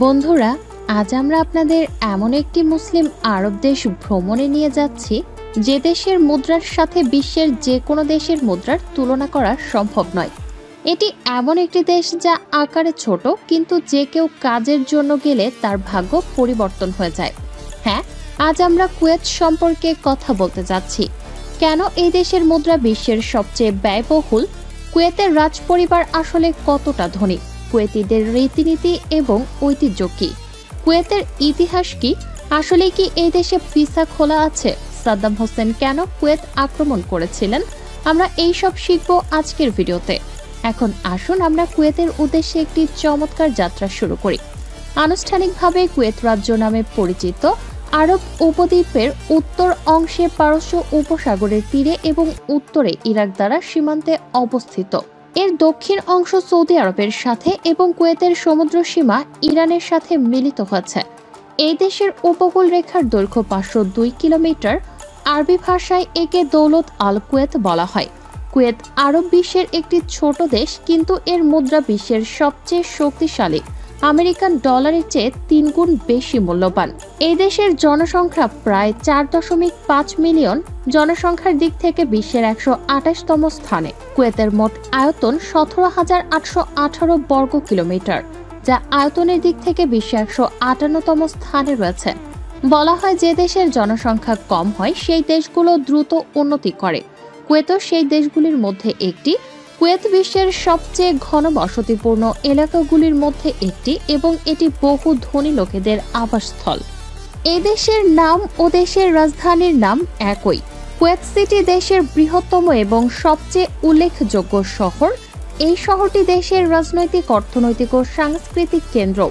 বন্ধুরা, আজ আমরা আপনাদের এমন একটি মুসলিম আরব দেশ ভ্রমণে নিয়ে যাচ্ছি যে দেশের মুদ্রার সাথে বিশ্বের যে কোনো দেশের মুদ্রার তুলনা করা সম্ভব নয়। এটি এমন একটি দেশ যা আকারে ছোট, কিন্তু যে কেউ কাজের জন্য গেলে তার ভাগ্য পরিবর্তন হয়ে যায়। হ্যাঁ, আজ আমরা কুয়েত সম্পর্কে কথা বলতে যাচ্ছি। কেন এই দেশের মুদ্রা বিশ্বের সবচেয়ে ব্যয়বহুল, কুয়েতের রাজপরিবার আসলে কতটা ধনী, কুয়েতিদের রীতিনীতি এবং ঐতিহ্য কি, কুয়েতের ইতিহাস কি, আসলে কি এই দেশে ভিসা খোলা আছে, সাদ্দাম হোসেন কেন কুয়েত আক্রমণ করেছিলেন, আমরা এই সব শিখব আজকের ভিডিওতে। এখন আসুন আমরা কুয়েতের উদ্দেশ্যে একটি চমৎকার যাত্রা শুরু করি। আনুষ্ঠানিকভাবে কুয়েত রাজ্য নামে পরিচিত আরব উপদ্বীপের উত্তর অংশে পারস্য উপসাগরের তীরে এবং উত্তরে ইরাক দ্বারা সীমান্তে অবস্থিত। এর দক্ষিণ অংশ সৌদি আরবের সাথে এবং কুয়েতের সমুদ্র সীমা ইরানের সাথে মিলিত হয়েছে। এই দেশের উপকূল রেখার দৈর্ঘ্য 502 কিলোমিটার। আরবি ভাষায় একে দৌলত আল কুয়েত বলা হয়। কুয়েত আরব বিশ্বের একটি ছোট দেশ, কিন্তু এর মুদ্রা বিশ্বের সবচেয়ে শক্তিশালী আমেরিকান ডলারের চেয়ে 3 গুণ বেশি মূল্যবান। এই দেশের জনসংখ্যা প্রায় 4.5 মিলিয়ন। জনসংখ্যার দিক থেকে বিশ্বের 128তম স্থানে। কুয়েতের মোট আয়তন 17,818 বর্গ কিলোমিটার, যা আয়তনের দিক থেকে বিশ্বে 158তম স্থানে রয়েছে। বলা হয় যে দেশের জনসংখ্যা কম হয় সেই দেশগুলো দ্রুত উন্নতি করে। কুয়েতও সেই দেশগুলির মধ্যে একটি। কুয়েত বিশ্বের সবচেয়ে ঘনবসতিপূর্ণ এলাকাগুলির মধ্যে একটি এবং এটি বহু ধনী লোকেদের আবাসস্থল। এই দেশের নাম ও দেশের রাজধানীর নাম একই। কুয়েত সিটি দেশের বৃহত্তম এবং সবচেয়ে উল্লেখযোগ্য শহর। এই শহরটি দেশের রাজনৈতিক, অর্থনৈতিক ও সাংস্কৃতিক কেন্দ্র।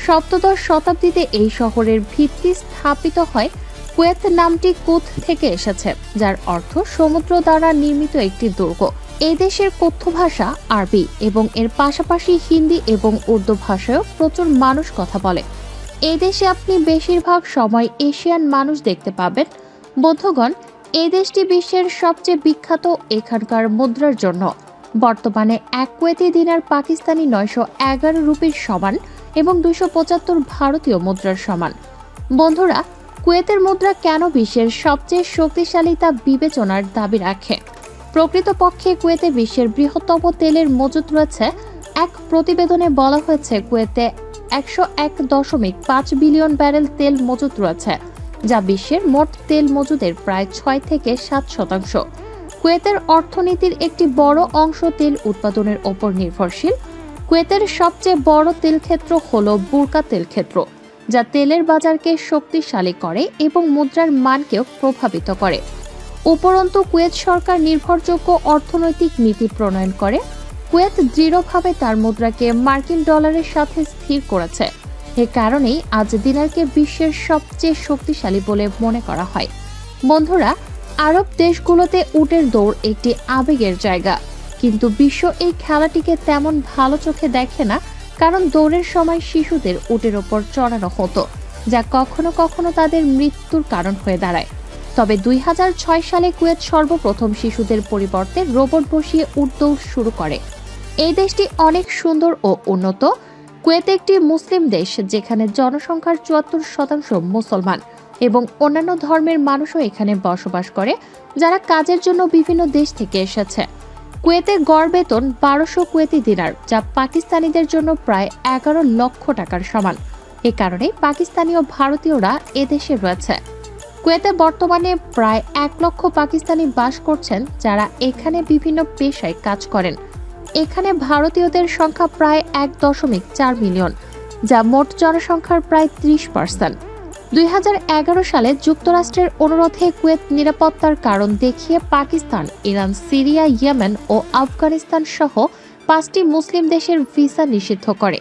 সপ্তদশ শতাব্দীতে এই শহরের ভিত্তি স্থাপিত হয়। কুয়েত নামটি কুত থেকে এসেছে, যার অর্থ সমুদ্র দ্বারা নির্মিত একটি দুর্গ। এই দেশের কথ্য ভাষা আরবি এবং এর পাশাপাশি হিন্দি এবং উর্দু ভাষায়ও প্রচুর মানুষ কথা বলে। এই দেশে আপনি বেশিরভাগ সময় এশিয়ান মানুষ দেখতে পাবেন। বন্ধুগণ, এই দেশটি বিশ্বের সবচেয়ে বিখ্যাত এখানকার মুদ্রার জন্য। বর্তমানে এক কুয়েতি দিনার পাকিস্তানি 911 রুপির সমান এবং 275 ভারতীয় মুদ্রার সমান। বন্ধুরা, কুয়েতের মুদ্রা কেন বিশ্বের সবচেয়ে শক্তিশালী তা বিবেচনার দাবি রাখে। প্রকৃতপক্ষে কুয়েতে বিশ্বের বৃহত্তম তেলের মজুদ রয়েছে। এক প্রতিবেদনে বলা হয়েছে কুয়েতে 101.5 বিলিয়ন ব্যারেল তেল মজুদ রয়েছে, যা বিশ্বের মোট তেল মজুদের প্রায় 6 থেকে 7%। কুয়েতের অর্থনীতির একটি বড় অংশ তেল উৎপাদনের ওপর নির্ভরশীল। কুয়েতের সবচেয়ে বড় তেল ক্ষেত্র হল বুরকা তেল ক্ষেত্র, যা তেলের বাজারকে শক্তিশালী করে এবং মুদ্রার মানকেও প্রভাবিত করে। উপরন্তু কুয়েত সরকার নির্ভরযোগ্য অর্থনৈতিক নীতি প্রণয়ন করে। কুয়েত দৃঢ়ভাবে তার মুদ্রাকে মার্কিন ডলারের সাথে স্থির করেছে। এ কারণেই আজ দিনারকে বিশ্বের সবচেয়ে শক্তিশালী বলে মনে করা হয়। বন্ধুরা, আরব দেশগুলোতে উটের দৌড় একটি আবেগের জায়গা, কিন্তু বিশ্ব এই খেলাটিকে তেমন ভালো চোখে দেখে না, কারণ দৌড়ের সময় শিশুদের উটের ওপর চড়ানো হতো, যা কখনো কখনো তাদের মৃত্যুর কারণ হয়ে দাঁড়ায়। তবে 2006 সালে কুয়েত সর্বপ্রথম শিশুদের পরিবর্তে রোবট বসিয়ে উট দৌড় শুরু করে। এই দেশটি অনেক সুন্দর ও উন্নত। কুয়েত একটি মুসলিম দেশ, যেখানে জনসংখ্যার 74% মুসলমান এবং অন্যান্য ধর্মের মানুষও এখানে বসবাস করে, যারা কাজের জন্য বিভিন্ন দেশ থেকে এসেছে। কুয়েতে গড় বেতন 1200 কুয়েতি দিনার, যা পাকিস্তানিদের জন্য প্রায় 11 লক্ষ টাকার সমান। এ কারণে পাকিস্তানি ও ভারতীয়রা এদেশে রয়েছে। কুয়েতে বর্তমানে প্রায় 1 লক্ষ পাকিস্তানি বাস করছেন, যারা এখানে বিভিন্ন পেশায় কাজ করেন। এখানে ভারতীয়দের সংখ্যা প্রায় 1.4 মিলিয়ন, যা মোট জনসংখ্যার প্রায় 30%। 2011 সালে যুক্তরাষ্ট্রের অনুরোধে কুয়েত নিরাপত্তার কারণ দেখিয়ে পাকিস্তান, ইরান, সিরিয়া, ইয়েমেন ও আফগানিস্তান সহ 5টি মুসলিম দেশের ভিসা নিষিদ্ধ করে।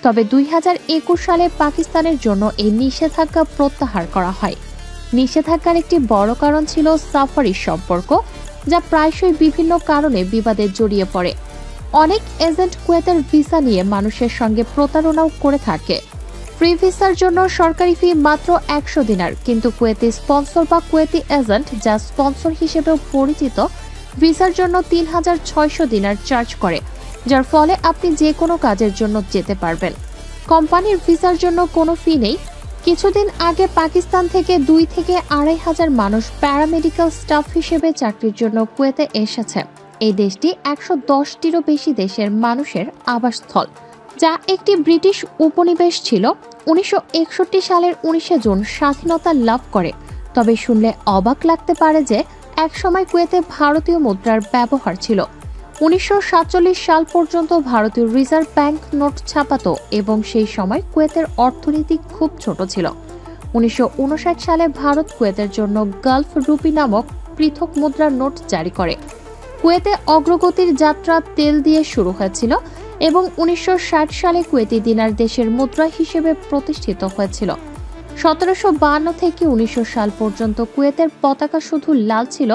তবে 2021 সালে পাকিস্তানের জন্য এই নিষেধাজ্ঞা প্রত্যাহার করা হয়। নিষেধাজ্ঞার একটি বড় কারণ ছিল সাফারির সম্পর্ক, যা প্রায়শই বিভিন্ন কারণে বিবাদে জড়িয়ে পড়ে। অনেক এজেন্ট কুয়েতের ভিসা নিয়ে মানুষের সঙ্গে প্রতারণাও করে থাকে। ফ্রি ভিসার জন্য সরকারি ফি মাত্র 100 দিনার, কিন্তু কুয়েতি স্পন্সর বা কুয়েতি এজেন্ট, যা স্পন্সর হিসেবেও পরিচিত, ভিসার জন্য 3600 দিনার চার্জ করে, যার ফলে আপনি যে কোনো কাজের জন্য যেতে পারবেন। কোম্পানির ভিসার জন্য কোনো ফি নেই। কিছুদিন আগে পাকিস্তান থেকে 2 থেকে 2,500 মানুষ প্যারামেডিক্যাল স্টাফ হিসেবে চাকরির জন্য কুয়েতে এসেছে। এই দেশটি 110টিরও বেশি দেশের মানুষের আবাসস্থল, যা একটি ব্রিটিশ উপনিবেশ ছিল। 1961 সালের 19 জুন স্বাধীনতা লাভ করে। তবে শুনলে অবাক লাগতে পারে যে একসময় কুয়েতে ভারতীয় মুদ্রার ব্যবহার ছিল। 1947 সাল পর্যন্ত ভারতীয় রিজার্ভ ব্যাংক নোট ছাপাতো এবং সেই সময় কুয়েতের অর্থনীতি খুব ছোট ছিল। 1959 সালে ভারত কুয়েতের জন্য গালফ রুপি নামক পৃথক মুদ্রার নোট জারি করে। কুয়েতে অগ্রগতির যাত্রা তেল দিয়ে শুরু হয়েছিল এবং 1960 সালে কুয়েতি দিনার দেশের মুদ্রা হিসেবে প্রতিষ্ঠিত হয়েছিল। 1752 থেকে 1900 সাল পর্যন্ত কুয়েতের পতাকা শুধু লাল ছিল।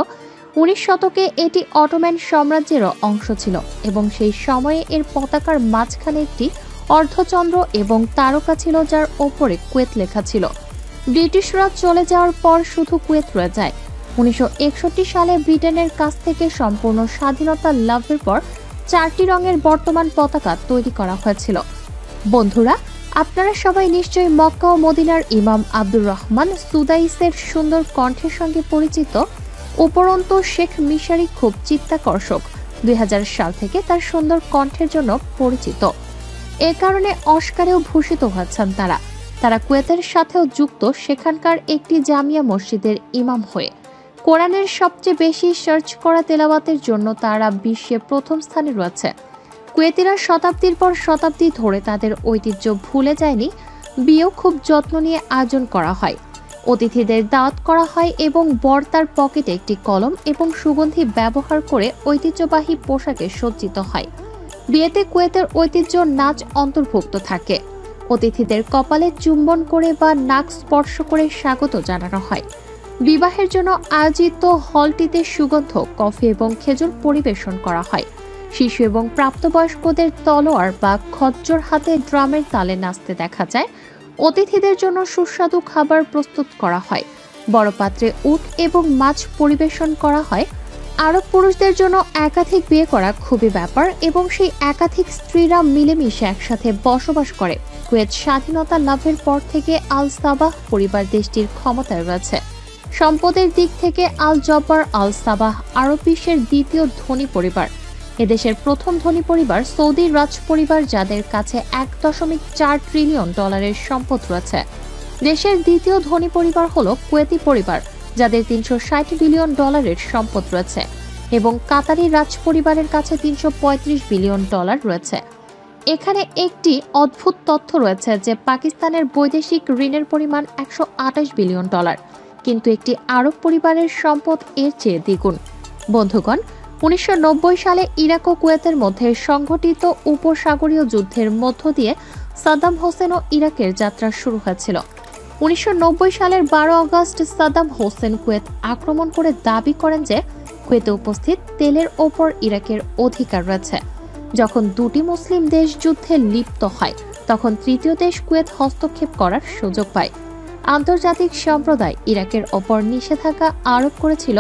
19 শতকে এটি অটোম্যান সাম্রাজ্যেরও অংশ ছিল এবং সেই সময়ে এর পতাকার মাঝখানে একটি অর্ধচন্দ্র এবং তারকা ছিল, যার ওপরে কুয়েত লেখা ছিল। ব্রিটিশরা চলে যাওয়ার পর শুধু কুয়েত রয়ে যায়। 1961 সালে ব্রিটেনের কাছ থেকে সম্পূর্ণ স্বাধীনতা লাভের পর 4টি রঙের বর্তমান পতাকা তৈরি করা হয়েছিল। বন্ধুরা, আপনারা সবাই নিশ্চয়ই মক্কা ও মদিনার ইমাম আব্দুর রহমান সুদাইসের সুন্দর কণ্ঠের সঙ্গে পরিচিত। উপরন্তু শেখ মিশারি খুব চিত্তাকর্ষক। 2000 সাল থেকে তার সুন্দর কণ্ঠের জন্য পরিচিত। এ কারণে অস্কারেও ভূষিত হচ্ছেন তারা কুয়েতের সাথেও যুক্ত সেখানকার একটি জামিয়া মসজিদের ইমাম হয়ে। কোরআনের সবচেয়ে বেশি সার্চ করা তেলাওয়াতের জন্য তারা বিশ্বে প্রথম স্থানে রয়েছে। কুয়েতিরা শতাব্দীর পর শতাব্দী ধরে তাদের ঐতিহ্য ভুলে যায়নি। বিয়েও খুব যত্ন নিয়ে আয়োজন করা হয়, অতিথিদের দাওয়াত করা হয় এবং বর তার পকেটে একটি কলম এবং সুগন্ধি ব্যবহার করে ঐতিহ্যবাহী পোশাকে সজ্জিত হয়। বিয়েতে কুয়েতের ঐতিহ্য নাচ অন্তর্ভুক্ত থাকে। অতিথিদের কপালে চুম্বন করে বা নাক স্পর্শ করে স্বাগত জানানো হয়। বিবাহের জন্য আয়োজিত হলটিতে সুগন্ধ, কফি এবং খেজুর পরিবেশন করা হয়। শিশু এবং প্রাপ্তবয়স্কদের তলোয়ার বা খচ্চর হাতে ড্রামের তালে নাচতে দেখা যায়। অতিথিদের জন্য সুস্বাদু খাবার প্রস্তুত করা হয়। বড় পাত্রে উট এবং মাছ পরিবেশন করা হয়। আরব পুরুষদের জন্য একাধিক বিয়ে করা খুবই ব্যাপার এবং সেই একাধিক স্ত্রীরা মিলেমিশে একসাথে বসবাস করে। কুয়েত স্বাধীনতা লাভের পর থেকে আল সাবাহ পরিবার দেশটির ক্ষমতায় রয়েছে। সম্পদের দিক থেকে আল জব্বার আল সাবাহ আরব বিশ্বের দ্বিতীয় ধনী পরিবার। এদেশের প্রথম ধনী পরিবার সৌদি রাজ পরিবার, যাদের কাছে $1.4 ট্রিলিয়ন সম্পদ রয়েছে। দেশের দ্বিতীয় ধনী পরিবার হলো কুয়েতি পরিবার, যাদের $360 বিলিয়ন সম্পদ রয়েছে এবং কাতারি রাজ পরিবারের কাছে $335 বিলিয়ন রয়েছে। এখানে একটি অদ্ভুত তথ্য রয়েছে যে পাকিস্তানের বৈদেশিক ঋণের পরিমাণ $128 বিলিয়ন, কিন্তু একটি আরব পরিবারের সম্পদ এর চেয়ে দ্বিগুণ। বন্ধুগণ, 1990 সালে ইরাক ও কুয়েতের মধ্যে সংঘটিত উপসাগরীয় যুদ্ধের মধ্য দিয়ে সাদ্দাম হোসেন ও ইরাকের যাত্রা শুরু হয়েছিল। 1990 সালের 12 আগস্ট সাদ্দাম হোসেন কুয়েত আক্রমণ করে দাবি করেন যে কুয়েতে উপস্থিত তেলের ওপর ইরাকের অধিকার রয়েছে। যখন দুটি মুসলিম দেশ যুদ্ধে লিপ্ত হয়, তখন তৃতীয় দেশ কুয়েত হস্তক্ষেপ করার সুযোগ পায়। আন্তর্জাতিক সম্প্রদায় ইরাকের ওপর নিষেধাজ্ঞা আরোপ করেছিল,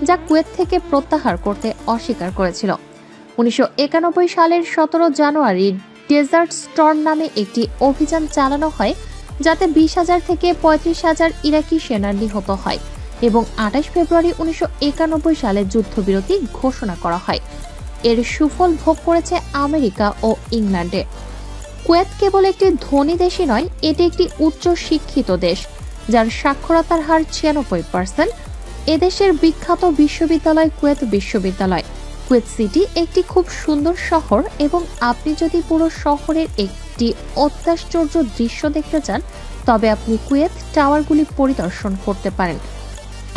যা কুয়েত থেকে প্রত্যাহার করতে অস্বীকার করেছিল। 1991 সালের 17 জানুয়ারি ডেজার্ট স্টর্ম নামে একটি অভিযান চালানো হয়, যাতে 20,000 থেকে 35,000 ইরাকি সেনা নিহত হয় এবং 28 ফেব্রুয়ারি 1991 সালে যুদ্ধবিরতি ঘোষণা করা হয়। এর সুফল ভোগ করেছে আমেরিকা ও ইংল্যান্ডে। কুয়েত কেবল একটি ধনী দেশই নয়, এটি একটি উচ্চ শিক্ষিত দেশ, যার সাক্ষরতার হার 96%। এদেশের বিখ্যাত বিশ্ববিদ্যালয় কুয়েত বিশ্ববিদ্যালয়। কুয়েত সিটি একটি খুব সুন্দর শহর এবং আপনি যদি পুরো শহরের একটি অত্যাশ্চর্য দৃশ্য দেখতে চান, তবে আপনি কুয়েত টাওয়ারগুলি পরিদর্শন করতে পারেন।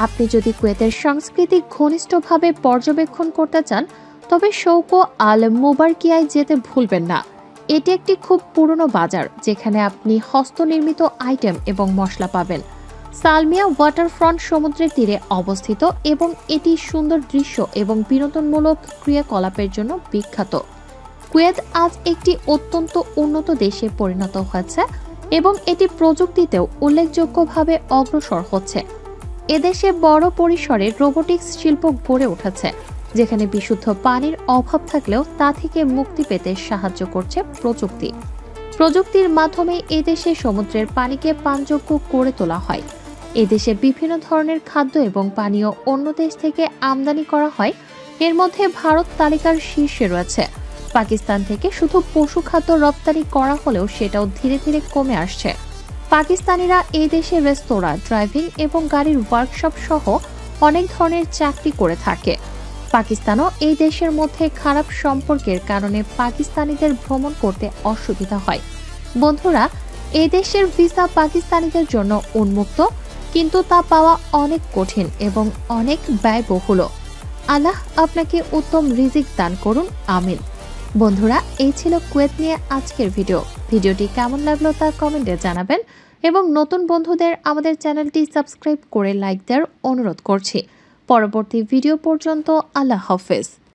আপনি যদি কুয়েতের সংস্কৃতি ঘনিষ্ঠভাবে পর্যবেক্ষণ করতে চান, তবে শৌকো আল মুবারকিয়ায় যেতে ভুলবেন না। এটি একটি খুব পুরনো বাজার, যেখানে আপনি হস্তনির্মিত আইটেম এবং মশলা পাবেন। সালমিয়া ওয়াটারফ্রন্ট সমুদ্রের তীরে অবস্থিত এবং এটি সুন্দর দৃশ্য এবং বিনোদনমূলক ক্রিয়াকলাপের জন্য বিখ্যাত। কুয়েত আজ একটি অত্যন্ত উন্নত দেশে পরিণত হয়েছে এবং এটি প্রযুক্তিতেও উল্লেখযোগ্যভাবে অগ্রসর হচ্ছে। এদেশে বড় পরিসরে রোবোটিক্স শিল্প গড়ে উঠেছে, যেখানে বিশুদ্ধ পানির অভাব থাকলেও তা থেকে মুক্তি পেতে সাহায্য করছে প্রযুক্তি। প্রযুক্তির মাধ্যমে এদেশে সমুদ্রের পানিকে পানযোগ্য করে তোলা হয়। এদেশে বিভিন্ন ধরনের খাদ্য এবং পানীয় অন্য দেশ থেকে আমদানি করা হয়। এর মধ্যে ভারত তালিকার শীর্ষে রয়েছে। পাকিস্তান থেকে শুধু পশু খাদ্য রপ্তানি করা হলেও সেটাও ধীরে ধীরে কমে আসছে। পাকিস্তানিরা এই দেশে রেস্তোরাঁ, ড্রাইভিং এবং গাড়ির ওয়ার্কশপ সহ অনেক ধরনের চাকরি করে থাকে। পাকিস্তানও এই দেশের মধ্যে খারাপ সম্পর্কের কারণে পাকিস্তানিদের ভ্রমণ করতে অসুবিধা হয়। বন্ধুরা, এই দেশের ভিসা পাকিস্তানিদের জন্য উন্মুক্ত, কিন্তু তা পাওয়া অনেক কঠিন এবং অনেক ব্যয়বহুল। আল্লাহ আপনাকে উত্তম রিজিক দান করুন, আমিন। বন্ধুরা, এই ছিল কুয়েত নিয়ে আজকের ভিডিওটি কেমন লাগলো তা কমেন্টে জানাবেন এবং নতুন বন্ধুদের আমাদের চ্যানেলটি সাবস্ক্রাইব করে লাইক দেওয়ার অনুরোধ করছি। পরবর্তী ভিডিও পর্যন্ত আল্লাহ হাফেজ।